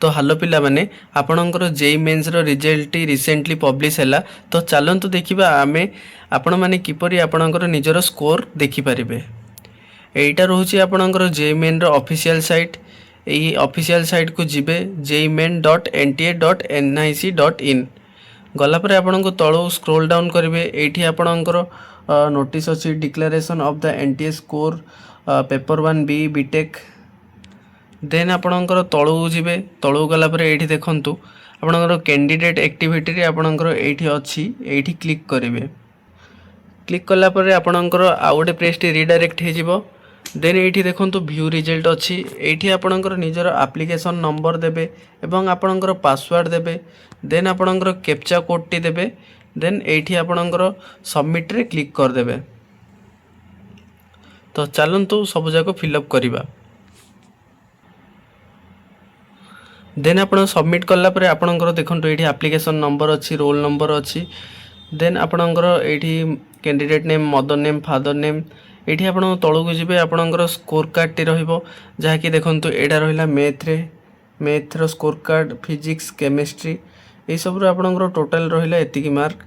तो हेलो पिला माने आपणकर जेई मेन्स रो रिजल्ट रिसेंटली पब्लिश हैला। तो चलतु देखा आमे आपण माने किपरि आपणकर निजर स्कोर देखि परिबे। एटा रोचे आपणकर जेई मेन रो ऑफिशियल साइट। एही ऑफिशियल साइट को जिबे jeimain.nta.nic.in गला पर आपनको तळो स्क्रॉल डाउन करेंगे। एठी आपणकर नोटिस अच्छी declaration of the NTA score paper 1B BTech. Then आपणकर तळू जिबे। तळू गला पर एठी देखंतु आपणकर कैंडिडेट एक्टिविटी रे आपणकर एठी अछि। एठी क्लिक करेंगे। क्लिक कला पर आपणकर आउ गोटे पेज टी रिडायरेक्ट हे जिवो। देन एठी देखंतु व्यू रिजल्ट अछि। एठी आपणकर निजर एप्लिकेशन नंबर देबे एवं आपणकर पासवर्ड देबे। देन आपणकर कैप्चा कोड टी देबे। देन एठी आपणकर सबमिट रे क्लिक कर देबे। तो चलंतु सब जाको फिलअप करिबा। देन आपण सबमिट कला पर आपणकर देखंतु एठी एप्लिकेशन नंबर अछि, रोल नंबर अछि। देन आपणकर एठी candidate name, mother name, father name. एठी आपण तळକୁ जिबे आपणकर स्कोर कार्ड टी रहिबो जहा कि देखंतु एडा रहिला मैथ रो स्कोर कार्ड, फिजिक्स, केमिस्ट्री ए सब रो आपणकर टोटल रहिला एतिकी मार्क।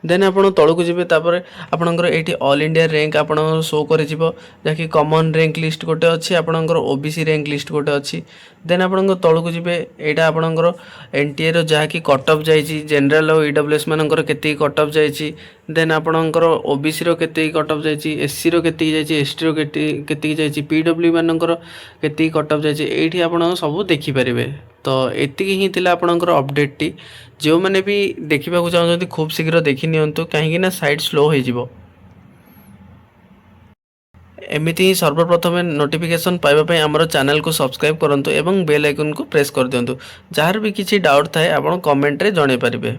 देन आपण तळକୁ जिबे तापर आपणकर एठी ऑल इंडिया रैंक आपण शो करि जिवो जहा कि कॉमन रैंक लिस्ट गोटे अछि, आपणकर ओबीसी रैंक लिस्ट गोटे अछि। देन आपण तळକୁ जिबे एटा आपणकर एनटीए रो जहा कि कट ऑफ जाईची, जनरल और ईडब्ल्यूएस मानकर केते कट ऑफ जाईची। देन आपणकर ओबीसी रो केते कट ऑफ जाईची, एससी रो केते जाईची, एसटी रो केते जाईची, पीडब्ल्यू मानकर केते कट ऑफ जाईची। एठी आपण सब देखि परिबे। तो एतिकी ही थिला आपणकर अपडेट टी। जो माने भी देखिबा को चाहउछथि खूब शीघ्र देखि नियंतु काहेकि ना साइट स्लो हो जिवो। एमिति ही सर्वप्रथम नोटिफिकेशन पाइबा पई हमर चैनल को सब्सक्राइब करंतु एवं बेल आइकन को प्रेस कर दियंतु। जार भी किछि डाउट थाए आपण कमेंट रे जणे परिबे।